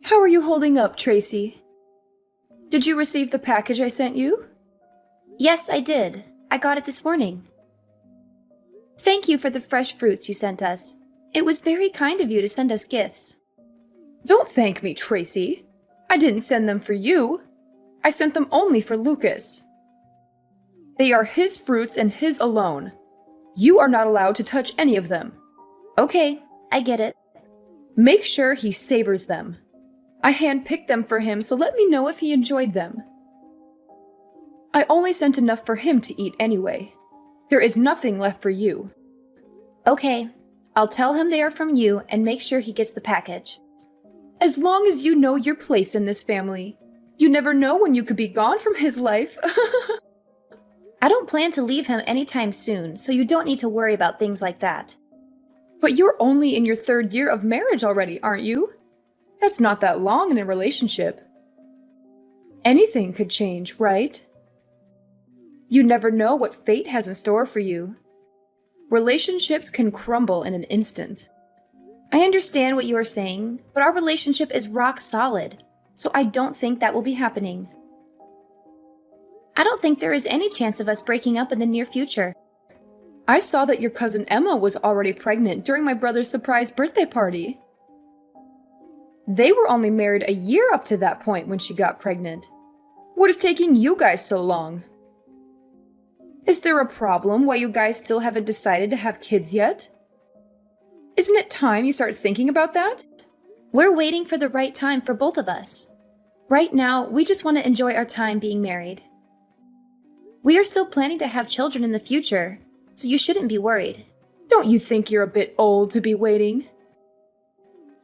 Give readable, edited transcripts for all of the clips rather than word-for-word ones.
How are you holding up, Tracy? Did you receive the package I sent you? Yes, I did. I got it this morning. Thank you for the fresh fruits you sent us. It was very kind of you to send us gifts. Don't thank me, Tracy. I didn't send them for you. I sent them only for Lucas. They are his fruits and his alone. You are not allowed to touch any of them. Okay, I get it. Make sure he savors them. I handpicked them for him, so let me know if he enjoyed them. I only sent enough for him to eat anyway. There is nothing left for you. Okay, I'll tell him they are from you and make sure he gets the package. As long as you know your place in this family. You never know when you could be gone from his life. I don't plan to leave him anytime soon, so you don't need to worry about things like that. But you're only in your 3rd year of marriage already, aren't you? That's not that long in a relationship. Anything could change, right? You never know what fate has in store for you. Relationships can crumble in an instant. I understand what you are saying, but our relationship is rock solid, so I don't think that will be happening. I don't think there is any chance of us breaking up in the near future. I saw that your cousin Emma was already pregnant during my brother's surprise birthday party. They were only married a year up to that point when she got pregnant. What is taking you guys so long? Is there a problem why you guys still haven't decided to have kids yet? Isn't it time you start thinking about that? We're waiting for the right time for both of us. Right now, we just want to enjoy our time being married. We are still planning to have children in the future, so you shouldn't be worried. Don't you think you're a bit old to be waiting?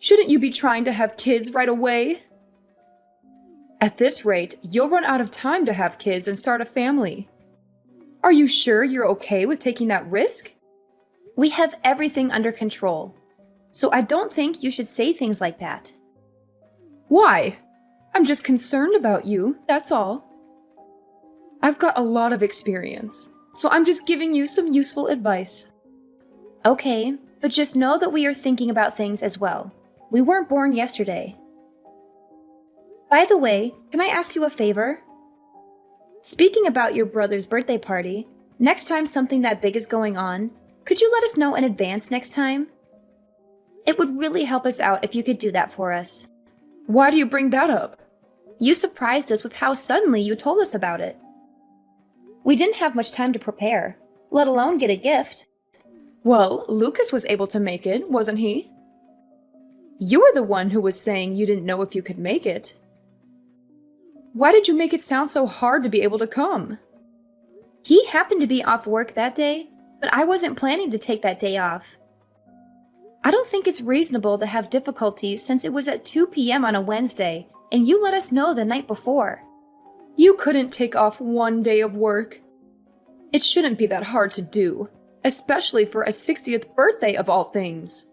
Shouldn't you be trying to have kids right away? At this rate, you'll run out of time to have kids and start a family. Are you sure you're okay with taking that risk? We have everything under control, so I don't think you should say things like that. Why? I'm just concerned about you, that's all. I've got a lot of experience, so I'm just giving you some useful advice. Okay, but just know that we are thinking about things as well. We weren't born yesterday. By the way, can I ask you a favor? Speaking about your brother's birthday party, next time something that big is going on, could you let us know in advance next time? It would really help us out if you could do that for us. Why do you bring that up? You surprised us with how suddenly you told us about it. We didn't have much time to prepare, let alone get a gift. Well, Lucas was able to make it, wasn't he? You were the one who was saying you didn't know if you could make it. Why did you make it sound so hard to be able to come? He happened to be off work that day, but I wasn't planning to take that day off. I don't think it's reasonable to have difficulties since it was at 2 p.m. on a Wednesday, and you let us know the night before. You couldn't take off one day of work. It shouldn't be that hard to do, especially for a 60th birthday of all things.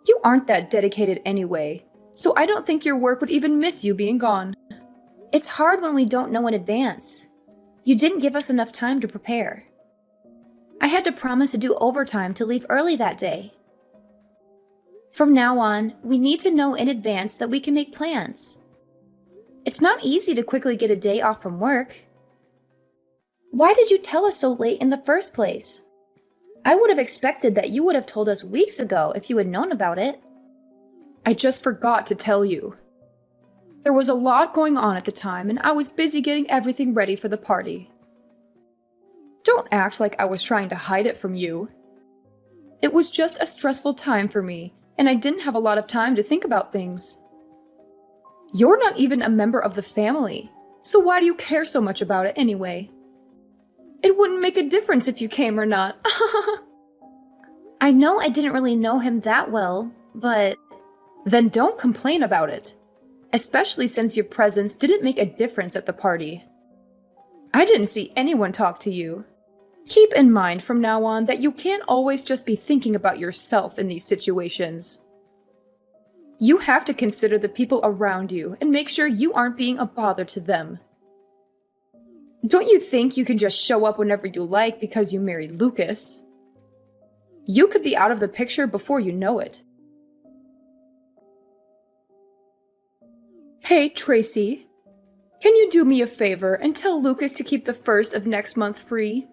You aren't that dedicated anyway, so I don't think your work would even miss you being gone. It's hard when we don't know in advance. You didn't give us enough time to prepare. I had to promise to do overtime to leave early that day. From now on, we need to know in advance that we can make plans. It's not easy to quickly get a day off from work. Why did you tell us so late in the first place? I would have expected that you would have told us weeks ago if you had known about it. I just forgot to tell you. There was a lot going on at the time, and I was busy getting everything ready for the party. Don't act like I was trying to hide it from you. It was just a stressful time for me, and I didn't have a lot of time to think about things. You're not even a member of the family, so why do you care so much about it anyway? It wouldn't make a difference if you came or not. I know I didn't really know him that well, but... Then don't complain about it, especially since your presence didn't make a difference at the party. I didn't see anyone talk to you. Keep in mind from now on that you can't always just be thinking about yourself in these situations. You have to consider the people around you and make sure you aren't being a bother to them. Don't you think you can just show up whenever you like because you married Lucas? You could be out of the picture before you know it. Hey, Tracy. Can you do me a favor and tell Lucas to keep the 1st of next month free?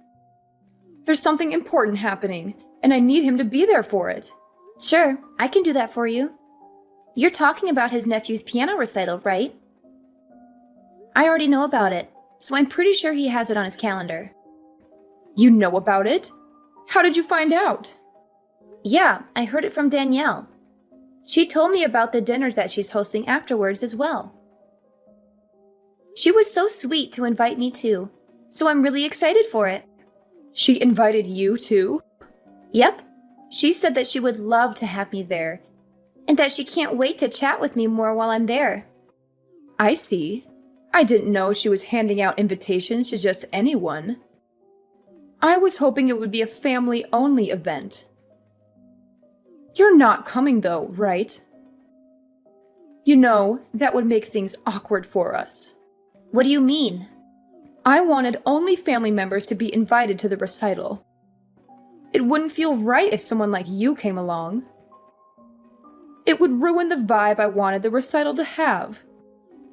There's something important happening, and I need him to be there for it. Sure, I can do that for you. You're talking about his nephew's piano recital, right? I already know about it, so I'm pretty sure he has it on his calendar. You know about it? How did you find out? Yeah, I heard it from Danielle. She told me about the dinner that she's hosting afterwards as well. She was so sweet to invite me too, so I'm really excited for it. She invited you too? Yep. She said that she would love to have me there, and that she can't wait to chat with me more while I'm there. I see. I didn't know she was handing out invitations to just anyone. I was hoping it would be a family-only event. You're not coming though, right? You know, that would make things awkward for us. What do you mean? I wanted only family members to be invited to the recital. It wouldn't feel right if someone like you came along. It would ruin the vibe I wanted the recital to have.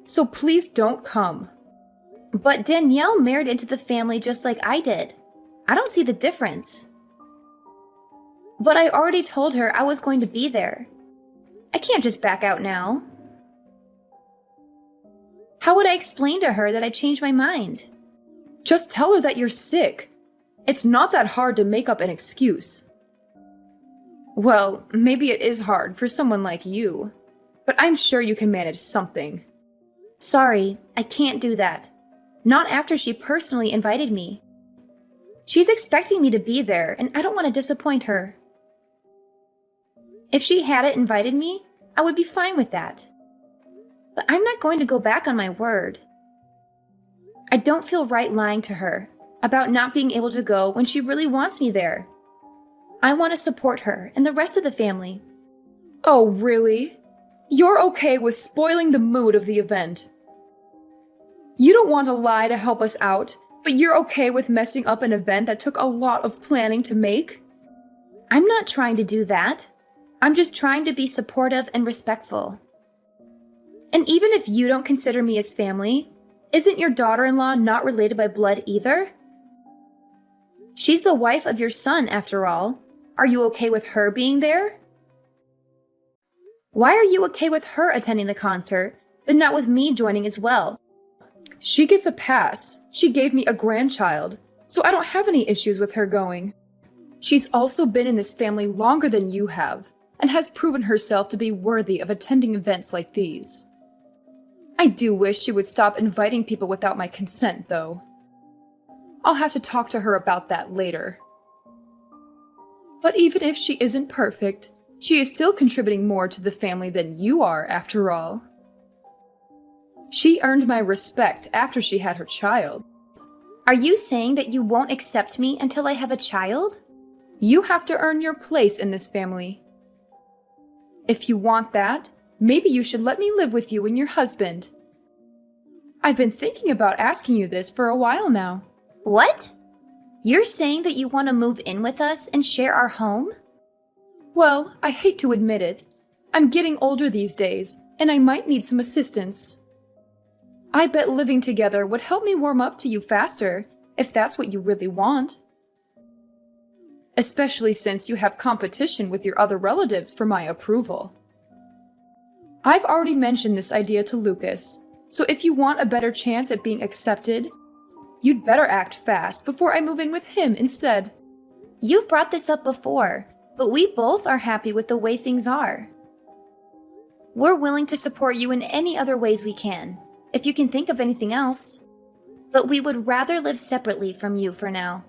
So please don't come. But Danielle married into the family just like I did. I don't see the difference. But I already told her I was going to be there. I can't just back out now. How would I explain to her that I changed my mind? Just tell her that you're sick. It's not that hard to make up an excuse. Well, maybe it is hard for someone like you, but I'm sure you can manage something. Sorry, I can't do that. Not after she personally invited me. She's expecting me to be there, and I don't want to disappoint her. If she hadn't invited me, I would be fine with that. But I'm not going to go back on my word. I don't feel right lying to her about not being able to go when she really wants me there. I want to support her and the rest of the family. Oh, really? You're okay with spoiling the mood of the event? You don't want to lie to help us out, but you're okay with messing up an event that took a lot of planning to make? I'm not trying to do that. I'm just trying to be supportive and respectful. And even if you don't consider me as family, isn't your daughter-in-law not related by blood either? She's the wife of your son, after all. Are you okay with her being there? Why are you okay with her attending the concert, but not with me joining as well? She gets a pass. She gave me a grandchild, so I don't have any issues with her going. She's also been in this family longer than you have, and has proven herself to be worthy of attending events like these. I do wish she would stop inviting people without my consent, though. I'll have to talk to her about that later. But even if she isn't perfect, she is still contributing more to the family than you are, after all. She earned my respect after she had her child. Are you saying that you won't accept me until I have a child? You have to earn your place in this family. If you want that, maybe you should let me live with you and your husband. I've been thinking about asking you this for a while now. What? You're saying that you want to move in with us and share our home? Well, I hate to admit it. I'm getting older these days, and I might need some assistance. I bet living together would help me warm up to you faster, if that's what you really want. Especially since you have competition with your other relatives for my approval. I've already mentioned this idea to Lucas, so if you want a better chance at being accepted, you'd better act fast before I move in with him instead. You've brought this up before, but we both are happy with the way things are. We're willing to support you in any other ways we can, if you can think of anything else. But we would rather live separately from you for now.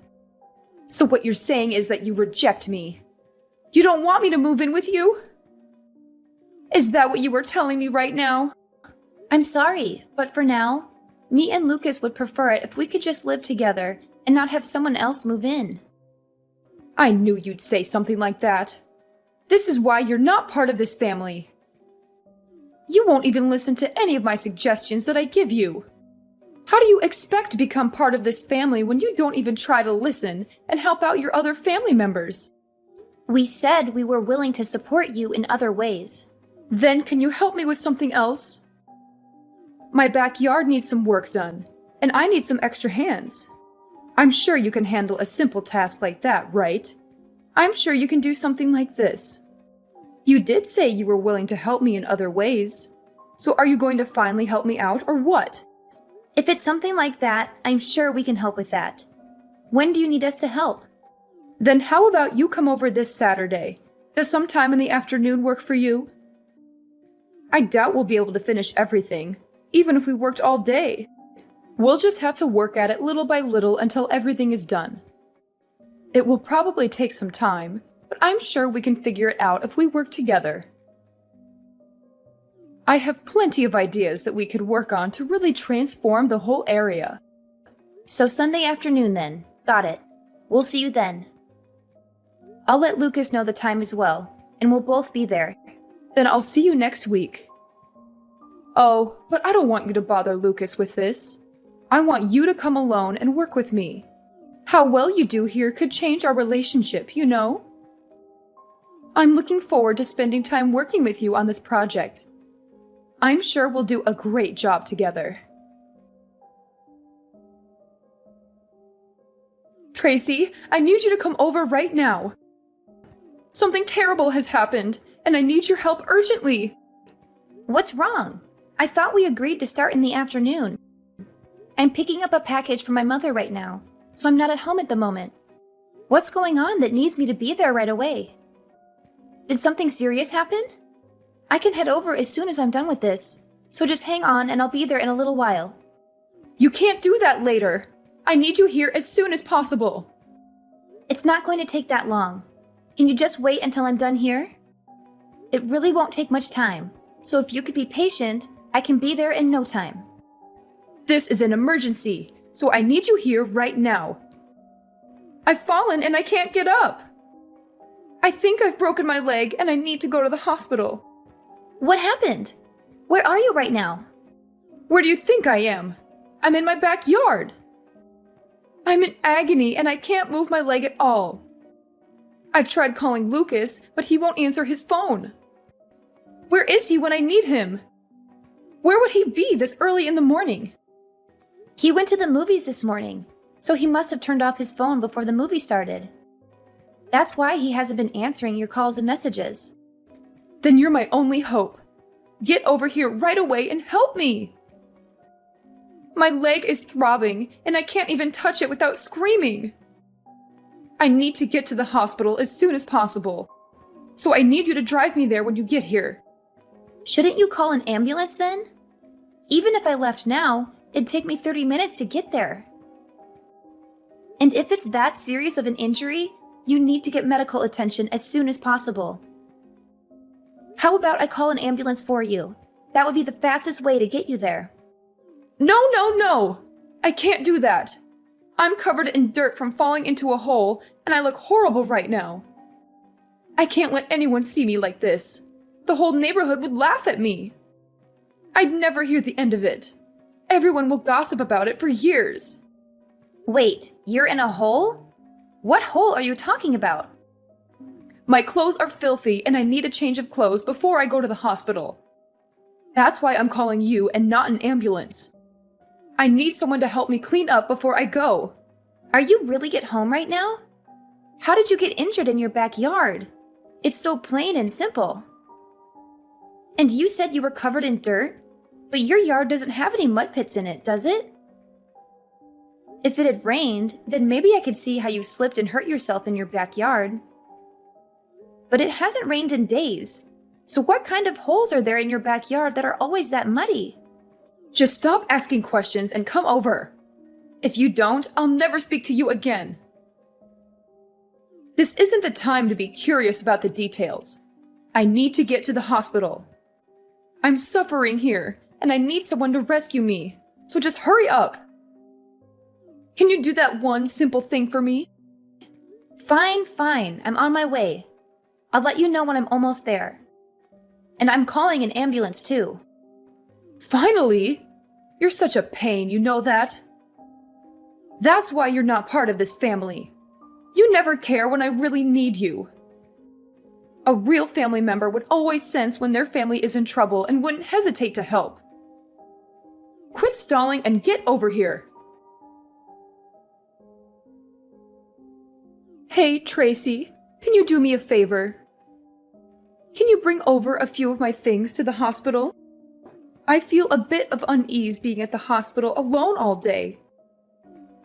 So what you're saying is that you reject me. You don't want me to move in with you? Is that what you were telling me right now? I'm sorry, but for now, me and Lucas would prefer it if we could just live together and not have someone else move in. I knew you'd say something like that. This is why you're not part of this family. You won't even listen to any of my suggestions that I give you. How do you expect to become part of this family when you don't even try to listen and help out your other family members? We said we were willing to support you in other ways. Then can you help me with something else? My backyard needs some work done, and I need some extra hands. I'm sure you can handle a simple task like that, right? I'm sure you can do something like this. You did say you were willing to help me in other ways. So are you going to finally help me out, or what? If it's something like that, I'm sure we can help with that. When do you need us to help? Then how about you come over this Saturday? Does some time in the afternoon work for you? I doubt we'll be able to finish everything, even if we worked all day. We'll just have to work at it little by little until everything is done. It will probably take some time, but I'm sure we can figure it out if we work together. I have plenty of ideas that we could work on to really transform the whole area. So Sunday afternoon then. Got it. We'll see you then. I'll let Lucas know the time as well, and we'll both be there. Then I'll see you next week. Oh, but I don't want you to bother Lucas with this. I want you to come alone and work with me. How well you do here could change our relationship, you know? I'm looking forward to spending time working with you on this project. I'm sure we'll do a great job together. Tracy, I need you to come over right now. Something terrible has happened, and I need your help urgently. What's wrong? I thought we agreed to start in the afternoon. I'm picking up a package from my mother right now, so I'm not at home at the moment. What's going on that needs me to be there right away? Did something serious happen? I can head over as soon as I'm done with this, so just hang on and I'll be there in a little while. You can't do that later. I need you here as soon as possible. It's not going to take that long. Can you just wait until I'm done here? It really won't take much time, so if you could be patient, I can be there in no time. This is an emergency, so I need you here right now. I've fallen and I can't get up. I think I've broken my leg and I need to go to the hospital. What happened? Where are you right now? Where do you think I am? I'm in my backyard. I'm in agony and I can't move my leg at all. I've tried calling Lucas, but he won't answer his phone. Where is he when I need him? Where would he be this early in the morning? He went to the movies this morning, so he must have turned off his phone before the movie started. That's why he hasn't been answering your calls and messages. Then you're my only hope. Get over here right away and help me. My leg is throbbing, and I can't even touch it without screaming. I need to get to the hospital as soon as possible, so I need you to drive me there when you get here. Shouldn't you call an ambulance then? Even if I left now, it'd take me 30 minutes to get there. And if it's that serious of an injury, you need to get medical attention as soon as possible. How about I call an ambulance for you? That would be the fastest way to get you there. No! I can't do that. I'm covered in dirt from falling into a hole, and I look horrible right now. I can't let anyone see me like this. The whole neighborhood would laugh at me. I'd never hear the end of it. Everyone will gossip about it for years. Wait, you're in a hole? What hole are you talking about? My clothes are filthy, and I need a change of clothes before I go to the hospital. That's why I'm calling you and not an ambulance. I need someone to help me clean up before I go. Are you really at home right now? How did you get injured in your backyard? It's so plain and simple. And you said you were covered in dirt, but your yard doesn't have any mud pits in it, does it? If it had rained, then maybe I could see how you slipped and hurt yourself in your backyard. But it hasn't rained in days, so what kind of holes are there in your backyard that are always that muddy? Just stop asking questions and come over. If you don't, I'll never speak to you again. This isn't the time to be curious about the details. I need to get to the hospital. I'm suffering here, and I need someone to rescue me, so just hurry up. Can you do that one simple thing for me? Fine, I'm on my way. I'll let you know when I'm almost there. And I'm calling an ambulance too. Finally? You're such a pain, you know that? That's why you're not part of this family. You never care when I really need you. A real family member would always sense when their family is in trouble and wouldn't hesitate to help. Quit stalling and get over here. Hey, Tracy, can you do me a favor? Can you bring over a few of my things to the hospital? I feel a bit of unease being at the hospital alone all day.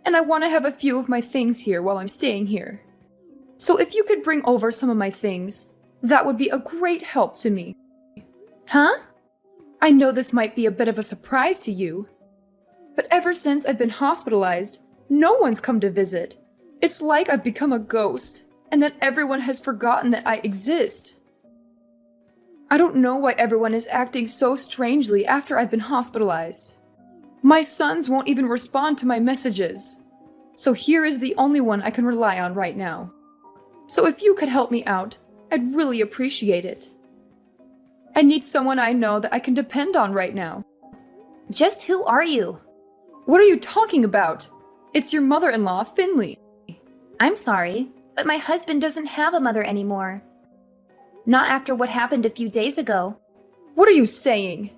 And I want to have a few of my things here while I'm staying here. So if you could bring over some of my things, that would be a great help to me. Huh? I know this might be a bit of a surprise to you, but ever since I've been hospitalized, no one's come to visit. It's like I've become a ghost, and that everyone has forgotten that I exist. I don't know why everyone is acting so strangely after I've been hospitalized. My sons won't even respond to my messages. So here is the only one I can rely on right now. So if you could help me out, I'd really appreciate it. I need someone I know that I can depend on right now. Just who are you? What are you talking about? It's your mother-in-law, Finley. I'm sorry, but my husband doesn't have a mother anymore. Not after what happened a few days ago. What are you saying?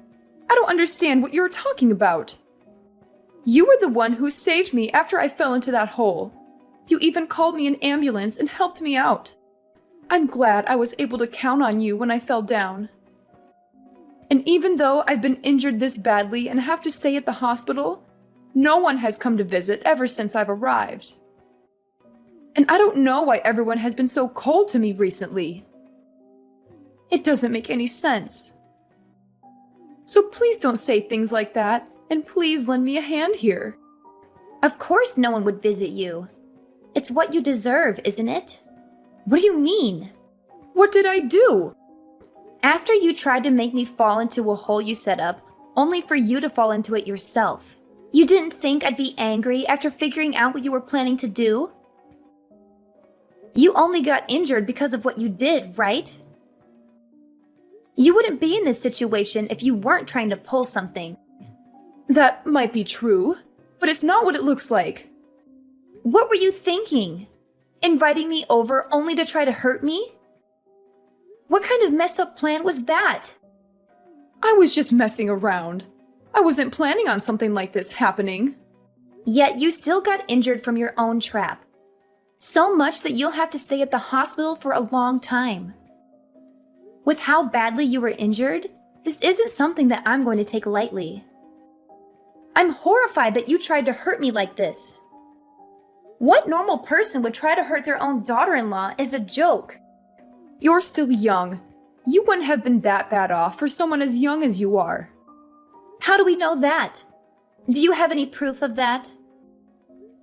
I don't understand what you're talking about. You were the one who saved me after I fell into that hole. You even called me an ambulance and helped me out. I'm glad I was able to count on you when I fell down. And even though I've been injured this badly and have to stay at the hospital, no one has come to visit ever since I've arrived. And I don't know why everyone has been so cold to me recently. It doesn't make any sense. So please don't say things like that, and please lend me a hand here. Of course no one would visit you. It's what you deserve, isn't it? What do you mean? What did I do? After you tried to make me fall into a hole you set up, only for you to fall into it yourself. You didn't think I'd be angry after figuring out what you were planning to do? You only got injured because of what you did, right? You wouldn't be in this situation if you weren't trying to pull something. That might be true, but it's not what it looks like. What were you thinking? Inviting me over only to try to hurt me? What kind of messed up plan was that? I was just messing around. I wasn't planning on something like this happening. Yet you still got injured from your own trap. So much that you'll have to stay at the hospital for a long time. With how badly you were injured, this isn't something that I'm going to take lightly. I'm horrified that you tried to hurt me like this. What normal person would try to hurt their own daughter-in-law as a joke? You're still young. You wouldn't have been that bad off for someone as young as you are. How do we know that? Do you have any proof of that?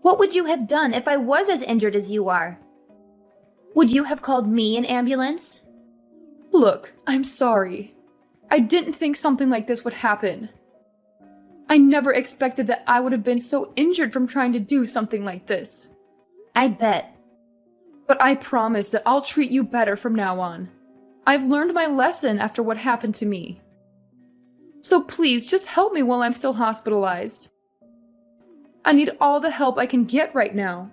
What would you have done if I was as injured as you are? Would you have called me an ambulance? Look, I'm sorry. I didn't think something like this would happen. I never expected that I would have been so injured from trying to do something like this. I bet. But I promise that I'll treat you better from now on. I've learned my lesson after what happened to me. So please, just help me while I'm still hospitalized. I need all the help I can get right now.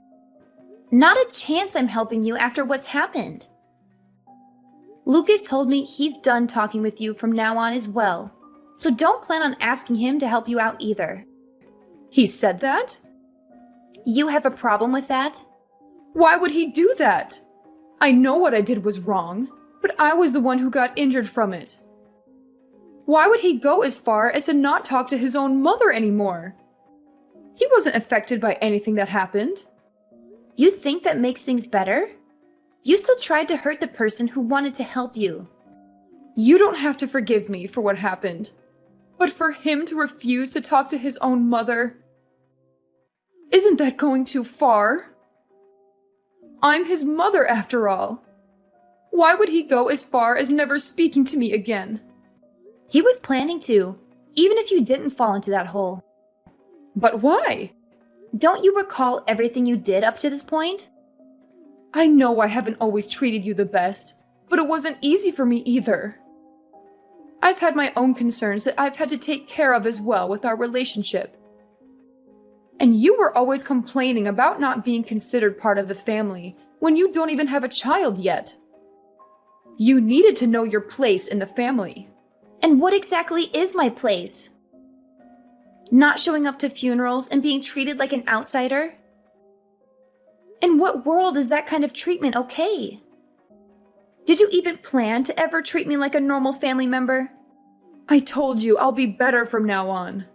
Not a chance I'm helping you after what's happened. Lucas told me he's done talking with you from now on as well. So don't plan on asking him to help you out either. He said that? You have a problem with that? Why would he do that? I know what I did was wrong, but I was the one who got injured from it. Why would he go as far as to not talk to his own mother anymore? He wasn't affected by anything that happened. You think that makes things better? You still tried to hurt the person who wanted to help you. You don't have to forgive me for what happened. But for him to refuse to talk to his own mother, isn't that going too far? I'm his mother after all. Why would he go as far as never speaking to me again? He was planning to, even if you didn't fall into that hole. But why? Don't you recall everything you did up to this point? I know I haven't always treated you the best, but it wasn't easy for me either. I've had my own concerns that I've had to take care of as well with our relationship. And you were always complaining about not being considered part of the family when you don't even have a child yet. You needed to know your place in the family. And what exactly is my place? Not showing up to funerals and being treated like an outsider? In what world is that kind of treatment okay? Did you even plan to ever treat me like a normal family member? I told you I'll be better from now on.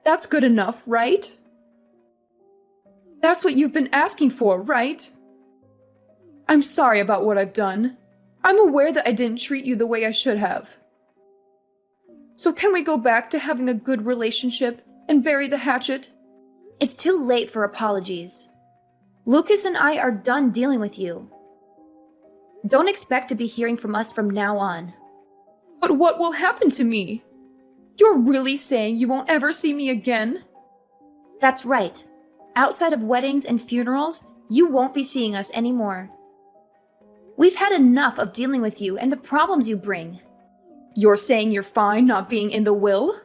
That's good enough, right? That's what you've been asking for, right? I'm sorry about what I've done. I'm aware that I didn't treat you the way I should have. So can we go back to having a good relationship and bury the hatchet? It's too late for apologies. Lucas and I are done dealing with you. Don't expect to be hearing from us from now on. But what will happen to me? You're really saying you won't ever see me again? That's right. Outside of weddings and funerals, you won't be seeing us anymore. We've had enough of dealing with you and the problems you bring. You're saying you're fine not being in the will?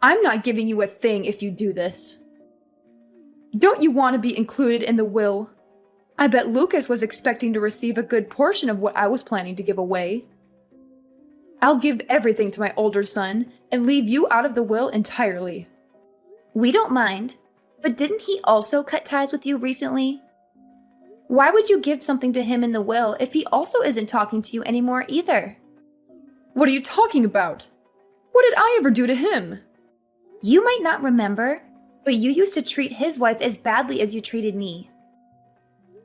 I'm not giving you a thing if you do this. Don't you want to be included in the will? I bet Lucas was expecting to receive a good portion of what I was planning to give away. I'll give everything to my older son and leave you out of the will entirely. We don't mind, but didn't he also cut ties with you recently? Why would you give something to him in the will if he also isn't talking to you anymore either? What are you talking about? What did I ever do to him? You might not remember, but you used to treat his wife as badly as you treated me.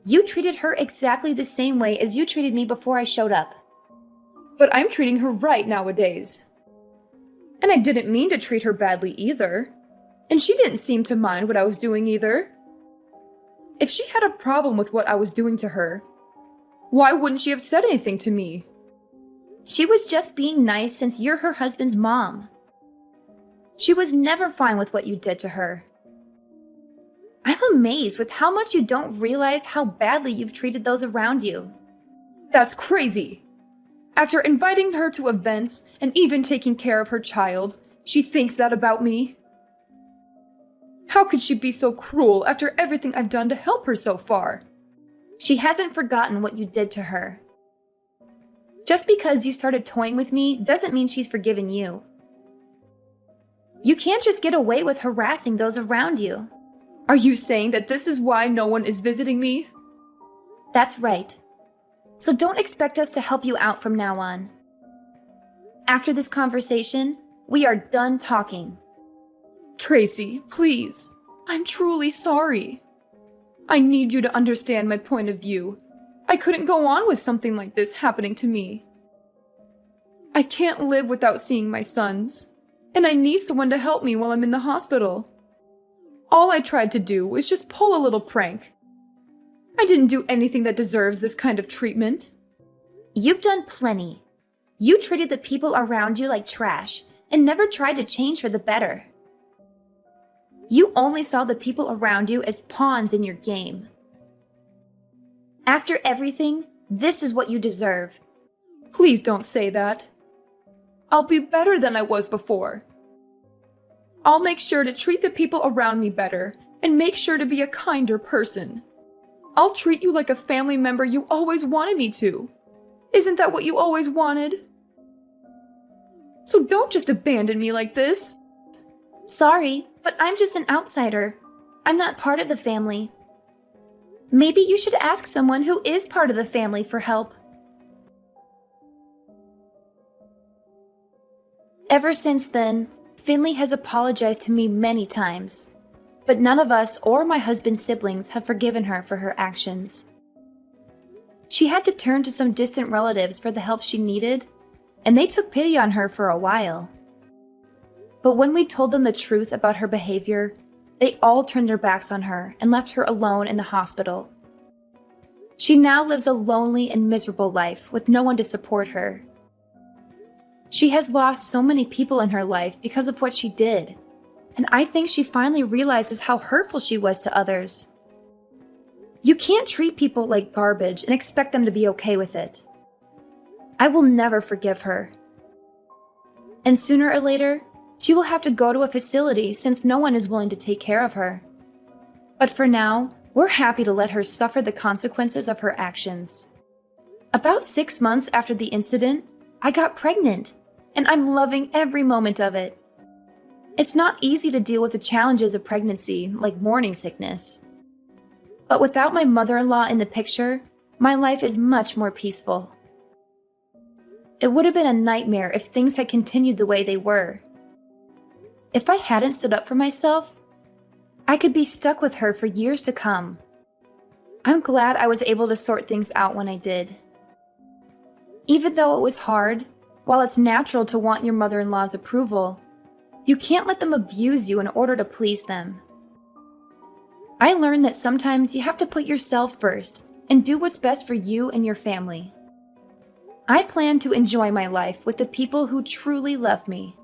You treated her exactly the same way as you treated me before I showed up. But I'm treating her right nowadays. And I didn't mean to treat her badly either. And she didn't seem to mind what I was doing either. If she had a problem with what I was doing to her, why wouldn't she have said anything to me? She was just being nice since you're her husband's mom. She was never fine with what you did to her. I'm amazed with how much you don't realize how badly you've treated those around you. That's crazy. After inviting her to events and even taking care of her child, she thinks that about me. How could she be so cruel after everything I've done to help her so far? She hasn't forgotten what you did to her. Just because you started toying with me doesn't mean she's forgiven you. You can't just get away with harassing those around you. Are you saying that this is why no one is visiting me? That's right. So don't expect us to help you out from now on. After this conversation, we are done talking. Tracy, please. I'm truly sorry. I need you to understand my point of view. I couldn't go on with something like this happening to me. I can't live without seeing my sons, and I need someone to help me while I'm in the hospital. All I tried to do was just pull a little prank. I didn't do anything that deserves this kind of treatment. You've done plenty. You treated the people around you like trash and never tried to change for the better. You only saw the people around you as pawns in your game. After everything, this is what you deserve. Please don't say that. I'll be better than I was before. I'll make sure to treat the people around me better and make sure to be a kinder person. I'll treat you like a family member you always wanted me to. Isn't that what you always wanted? So don't just abandon me like this. Sorry, but I'm just an outsider. I'm not part of the family. Maybe you should ask someone who is part of the family for help. Ever since then, Finley has apologized to me many times, but none of us or my husband's siblings have forgiven her for her actions. She had to turn to some distant relatives for the help she needed, and they took pity on her for a while. But when we told them the truth about her behavior, they all turned their backs on her and left her alone in the hospital. She now lives a lonely and miserable life with no one to support her. She has lost so many people in her life because of what she did, and I think she finally realizes how hurtful she was to others. You can't treat people like garbage and expect them to be okay with it. I will never forgive her. And sooner or later, she will have to go to a facility since no one is willing to take care of her. But for now, we're happy to let her suffer the consequences of her actions. About 6 months after the incident, I got pregnant, and I'm loving every moment of it. It's not easy to deal with the challenges of pregnancy, like morning sickness. But without my mother-in-law in the picture, my life is much more peaceful. It would have been a nightmare if things had continued the way they were. If I hadn't stood up for myself, I could be stuck with her for years to come. I'm glad I was able to sort things out when I did. Even though it was hard, while it's natural to want your mother-in-law's approval, you can't let them abuse you in order to please them. I learned that sometimes you have to put yourself first and do what's best for you and your family. I plan to enjoy my life with the people who truly love me.